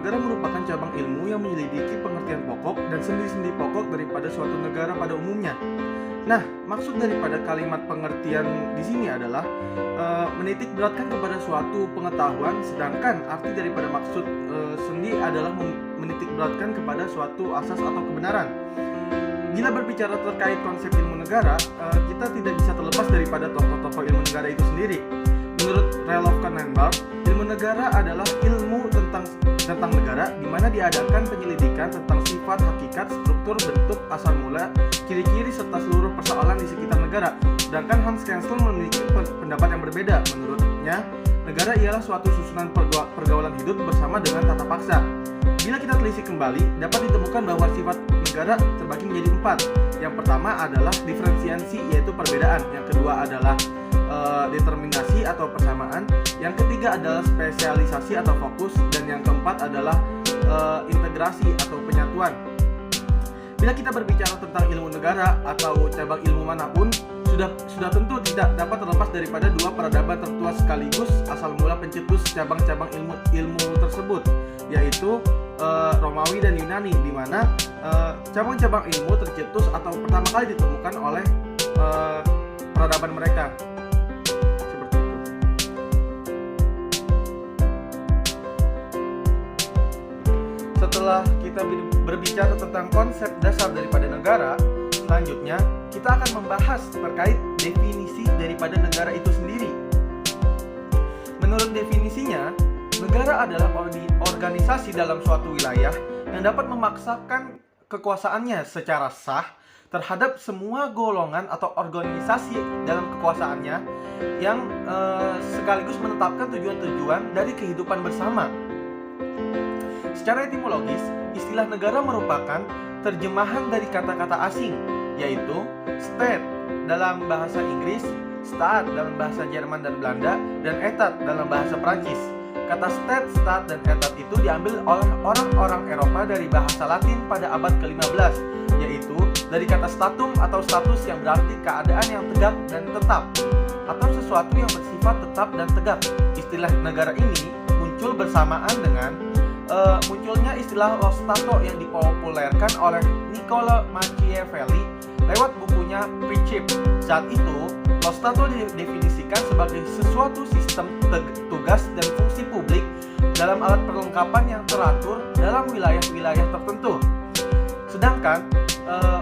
negara merupakan cabang ilmu yang menyelidiki pengertian pokok dan sendi-sendi pokok daripada suatu negara pada umumnya. Nah, maksud daripada kalimat pengertian di sini adalah menitik beratkan kepada suatu pengetahuan, sedangkan arti daripada maksud sendi adalah menitik beratkan kepada suatu asas atau kebenaran. Bila berbicara terkait konsep ilmu negara, kita tidak bisa terlepas daripada tokoh-tokoh ilmu negara itu sendiri. Menurut Roloff Carnenbach, ilmu negara adalah ilmu tentang negara di mana diadakan penyelidikan tentang sifat, hakikat, struktur, bentuk, asal mula, ciri-ciri serta seluruh persoalan di sekitar negara. Sedangkan Hans Kelsen memiliki pendapat yang berbeda. Menurutnya, negara ialah suatu susunan pergaulan hidup bersama dengan tata paksa. Bila kita telisik kembali, dapat ditemukan bahwa sifat negara terbagi menjadi 4. Yang pertama adalah diferensiasi, yaitu perbedaan. Yang kedua adalah determinasi atau persamaan. Yang ketiga adalah spesialisasi atau fokus. Dan yang keempat adalah integrasi atau penyatuan. Bila kita berbicara tentang ilmu negara atau cabang ilmu manapun, sudah tentu tidak dapat terlepas daripada dua peradaban tertua sekaligus asal mula pencetus cabang-cabang ilmu tersebut, yaitu Romawi dan Yunani, di mana cabang-cabang ilmu tercetus atau pertama kali ditemukan oleh peradaban mereka. Seperti itu. Setelah kita berbicara tentang konsep dasar daripada negara, selanjutnya kita akan membahas terkait definisi daripada negara itu sendiri. Menurut definisinya, negara adalah organisasi dalam suatu wilayah yang dapat memaksakan kekuasaannya secara sah terhadap semua golongan atau organisasi dalam kekuasaannya yang sekaligus menetapkan tujuan-tujuan dari kehidupan bersama. Secara etimologis, istilah negara merupakan terjemahan dari kata-kata asing, yaitu state dalam bahasa Inggris, staat dalam bahasa Jerman dan Belanda, dan etat dalam bahasa Prancis. Kata state, staat, dan etat itu diambil oleh orang-orang Eropa dari bahasa Latin pada abad ke-15, yaitu dari kata statum atau status yang berarti keadaan yang tegak dan tetap, atau sesuatu yang bersifat tetap dan tegak. Istilah negara ini muncul bersamaan dengan munculnya istilah lo Stato yang dipopulerkan oleh Niccolo Machiavelli lewat bukunya Principe. Saat itu, lo Stato didefinisikan sebagai sesuatu sistem tugas dan fungsi publik dalam alat perlengkapan yang teratur dalam wilayah-wilayah tertentu. Sedangkan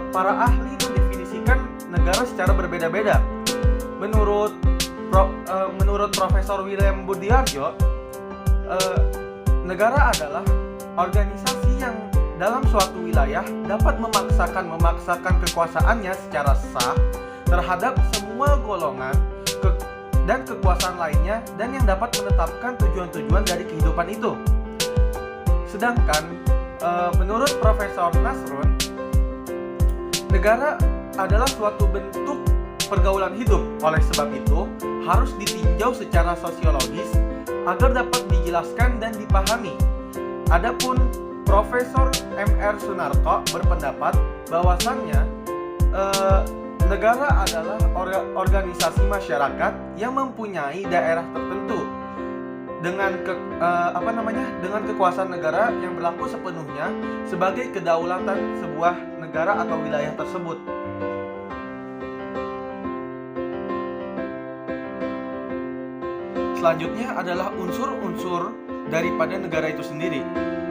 para ahli mendefinisikan negara secara berbeda-beda. Menurut Profesor William Budiarjo, negara adalah organisasi yang dalam suatu wilayah dapat memaksakan kekuasaannya secara sah terhadap semua golongan dan kekuasaan lainnya, dan yang dapat menetapkan tujuan-tujuan dari kehidupan itu. Sedangkan menurut Profesor Nasrun, negara adalah suatu bentuk pergaulan hidup. Oleh sebab itu, harus ditinjau secara sosiologis agar dapat dijelaskan dan dipahami. Adapun Profesor M.R. Sunarko berpendapat bahwasannya negara adalah organisasi masyarakat yang mempunyai daerah tertentu dengan dengan kekuasaan negara yang berlaku sepenuhnya sebagai kedaulatan sebuah negara atau wilayah tersebut. Selanjutnya adalah unsur-unsur daripada negara itu sendiri.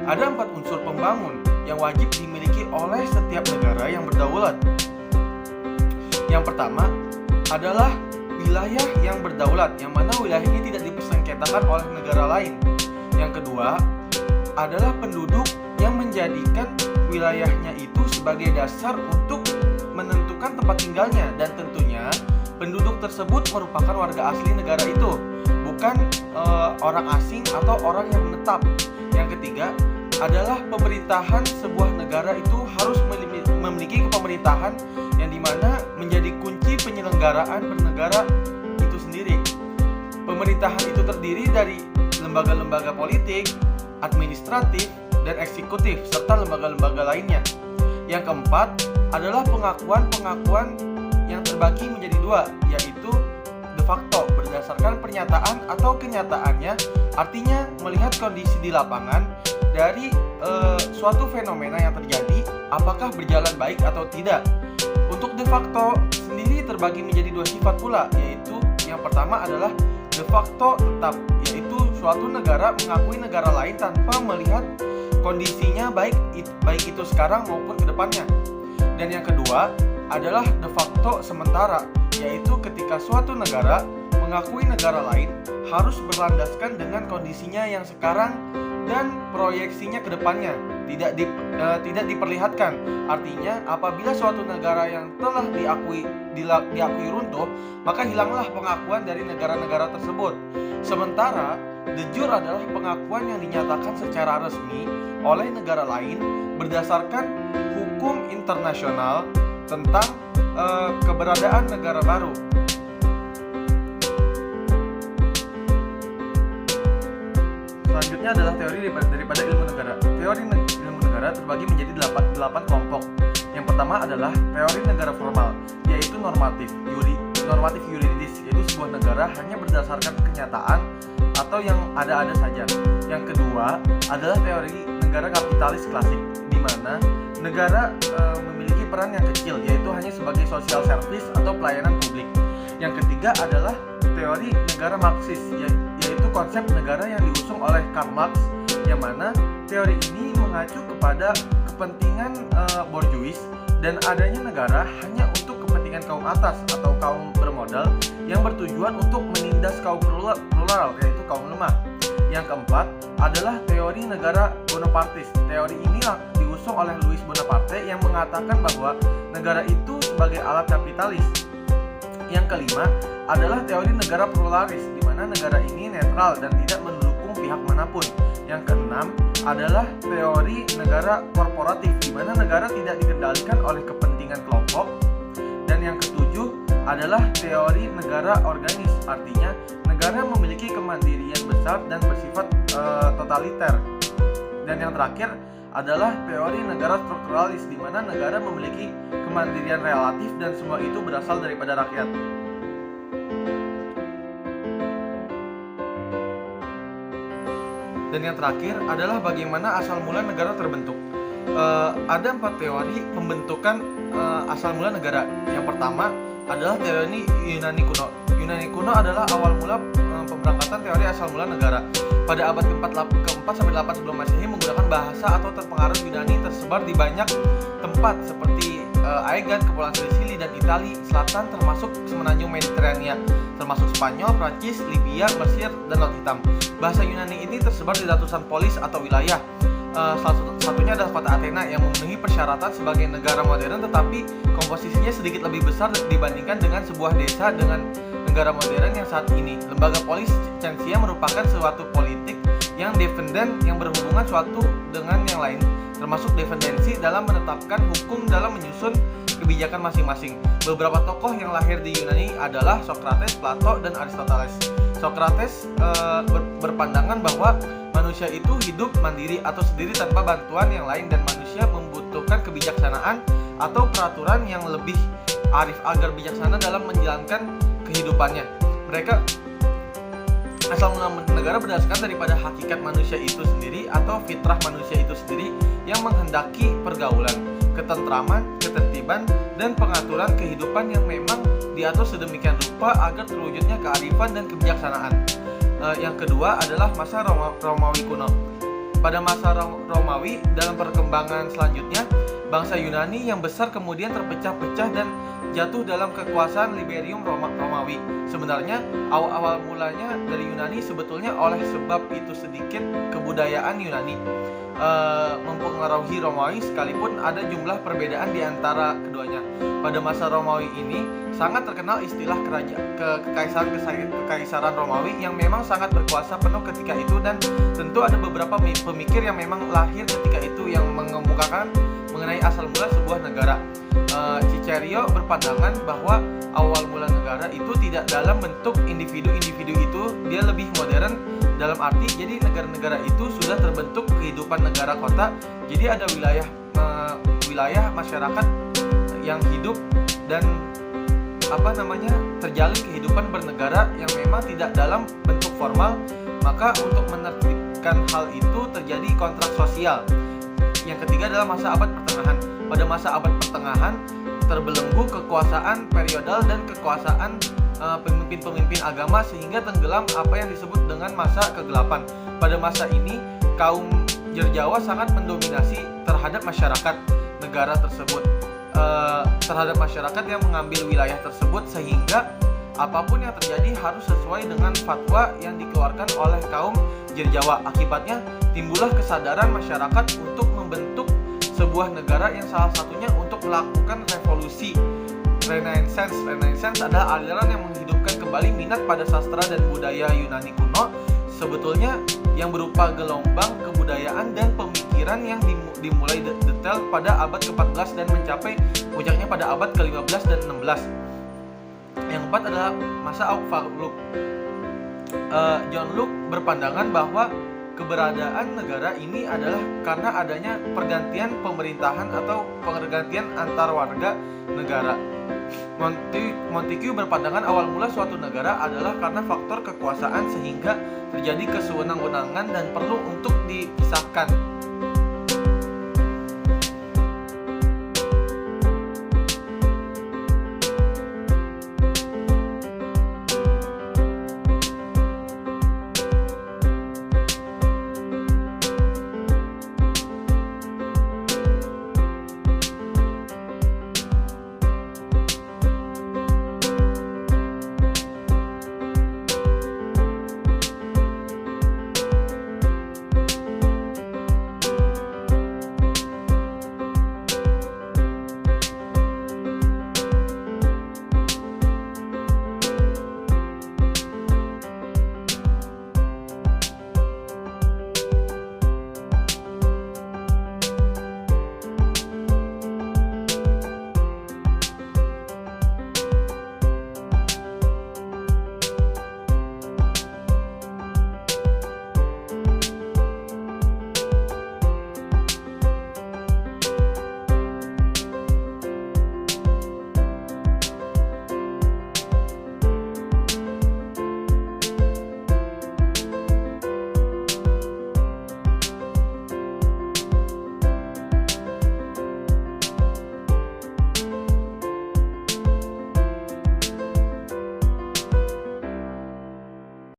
Ada 4 unsur pembangun yang wajib dimiliki oleh setiap negara yang berdaulat. Yang pertama adalah wilayah yang berdaulat, yang mana wilayah ini tidak dipersengketakan oleh negara lain. Yang kedua adalah penduduk yang menjadikan wilayahnya itu sebagai dasar untuk menentukan tempat tinggalnya, dan tentunya penduduk tersebut merupakan warga asli negara itu, bukan orang asing atau orang yang menetap. Yang ketiga adalah pemerintahan sebuah negara itu harus memiliki kepemerintahan yang dimana menjadi kunci penyelenggaraan bernegara itu sendiri. Pemerintahan itu terdiri dari lembaga-lembaga politik, administratif, dan eksekutif, serta lembaga-lembaga lainnya. Yang keempat adalah pengakuan-pengakuan yang terbagi menjadi 2, yaitu de facto berdasarkan pernyataan atau kenyataannya, artinya melihat kondisi di lapangan, dari suatu fenomena yang terjadi, apakah berjalan baik atau tidak. Untuk de facto sendiri terbagi menjadi dua sifat pula, yaitu yang pertama adalah de facto tetap, yaitu suatu negara mengakui negara lain tanpa melihat kondisinya baik itu sekarang maupun kedepannya. Dan yang kedua adalah de facto sementara, yaitu ketika suatu negara mengakui negara lain harus berlandaskan dengan kondisinya yang sekarang dan proyeksinya ke depannya, tidak diperlihatkan. Artinya apabila suatu negara yang telah diakui runtuh, maka hilanglah pengakuan dari negara-negara tersebut. Sementara de jure adalah pengakuan yang dinyatakan secara resmi oleh negara lain berdasarkan hukum internasional tentang keberadaan negara baru. Selanjutnya adalah teori daripada ilmu negara. Teori ilmu negara terbagi menjadi 8 kelompok. Yang pertama adalah teori negara formal, yaitu normatif yuridis, yaitu sebuah negara hanya berdasarkan kenyataan atau yang ada-ada saja. Yang kedua adalah teori negara kapitalis klasik, di mana negara memiliki peran yang kecil, yaitu hanya sebagai social service atau pelayanan publik. Yang ketiga adalah teori negara Marxis, yaitu konsep negara yang diusung oleh Karl Marx, yang mana teori ini mengacu kepada kepentingan borjuis dan adanya negara hanya untuk kepentingan kaum atas atau kaum bermodal yang bertujuan untuk menindas kaum plural, yaitu kaum lemah. Yang keempat adalah teori negara Bonapartis. Teori ini diusung oleh Louis Bonaparte yang mengatakan bahwa negara itu sebagai alat kapitalis. Yang kelima adalah teori negara pluralis, di mana negara ini netral dan tidak mendukung pihak manapun. Yang keenam adalah teori negara korporatif, di mana negara tidak dikendalikan oleh kepentingan kelompok. Dan yang ketujuh adalah teori negara organis, artinya negara memiliki kemandirian besar dan bersifat totaliter. Dan yang terakhir adalah teori negara strukturalis, di mana negara memiliki kemandirian relatif dan semua itu berasal daripada rakyat. Dan yang terakhir adalah bagaimana asal mula negara terbentuk. Ada 4 teori pembentukan asal mula negara. Yang pertama adalah teori Yunani kuno. Yunani kuno adalah awal mula pemberangkatan teori asal mula negara. Pada abad ke-4 sampai 8 sebelum Masehi menggunakan bahasa atau terpengaruh Yunani tersebar di banyak tempat seperti Aegan, Kepulauan Sicily dan Italia Selatan, termasuk semenanjung Mediterania, termasuk Spanyol, Prancis, Libya, Mesir, dan Laut Hitam. Bahasa Yunani ini tersebar di ratusan polis atau wilayah. Salah satunya adalah kota Athena yang memenuhi persyaratan sebagai negara modern, tetapi komposisinya sedikit lebih besar dibandingkan dengan sebuah desa dengan negara modern yang saat ini. Lembaga polis Censia merupakan suatu politik yang dependen yang berhubungan suatu dengan yang lain, termasuk dependensi dalam menetapkan hukum dalam menyusun kebijakan masing-masing. Beberapa tokoh yang lahir di Yunani adalah Socrates, Plato, dan Aristoteles. Socrates berpandangan bahwa manusia itu hidup mandiri atau sendiri tanpa bantuan yang lain, dan manusia membutuhkan kebijaksanaan atau peraturan yang lebih arif agar bijaksana dalam menjalankan kehidupannya. Mereka asal mula negara berdasarkan daripada hakikat manusia itu sendiri atau fitrah manusia itu sendiri yang menghendaki pergaulan, ketentraman, ketertiban, dan pengaturan kehidupan yang memang diatur sedemikian rupa agar terwujudnya kearifan dan kebijaksanaan. Yang kedua adalah masa Romawi kuno. Pada masa Romawi, dalam perkembangan selanjutnya, bangsa Yunani yang besar kemudian terpecah-pecah dan jatuh dalam kekuasaan Imperium Romawi. Sebenarnya awal mulanya dari Yunani sebetulnya oleh sebab itu sedikit kebudayaan Yunani mempengaruhi Romawi, sekalipun ada jumlah perbedaan di antara keduanya. Pada masa Romawi ini sangat terkenal istilah kekaisaran Romawi yang memang sangat berkuasa penuh ketika itu, dan tentu ada beberapa pemikir yang memang lahir ketika itu yang mengemukakan mengenai asal mula sebuah negara. Cicerio berpandangan bahwa awal mula negara itu tidak dalam bentuk individu-individu itu, dia lebih modern dalam arti jadi negara-negara itu sudah terbentuk kehidupan negara kota, jadi ada wilayah masyarakat yang hidup dan terjalin kehidupan bernegara yang memang tidak dalam bentuk formal. Maka untuk mengakibatkan hal itu terjadi kontrak sosial. Yang ketiga adalah masa abad pertengahan. Pada masa abad pertengahan terbelenggu kekuasaan periodal dan kekuasaan pemimpin-pemimpin agama sehingga tenggelam apa yang disebut dengan masa kegelapan. Pada masa ini kaum Jerjawa sangat mendominasi terhadap masyarakat negara tersebut, terhadap masyarakat yang mengambil wilayah tersebut, sehingga apapun yang terjadi harus sesuai dengan fatwa yang dikeluarkan oleh kaum Jerjawa. Akibatnya timbullah kesadaran masyarakat untuk membentuk sebuah negara yang salah satunya untuk melakukan revolusi Renaissance. Renaissance adalah aliran yang menghidupkan kembali minat pada sastra dan budaya Yunani kuno, sebetulnya yang berupa gelombang kebudayaan dan pemikiran yang dimulai detail pada abad ke-14 dan mencapai puncaknya pada abad ke-15 dan 16. Yang keempat adalah masa Aufklärung. John Locke berpandangan bahwa keberadaan negara ini adalah karena adanya pergantian pemerintahan atau pergantian antar warga negara. Montesquieu berpandangan awal mula suatu negara adalah karena faktor kekuasaan sehingga terjadi kesewenang-wenangan dan perlu untuk dipisahkan.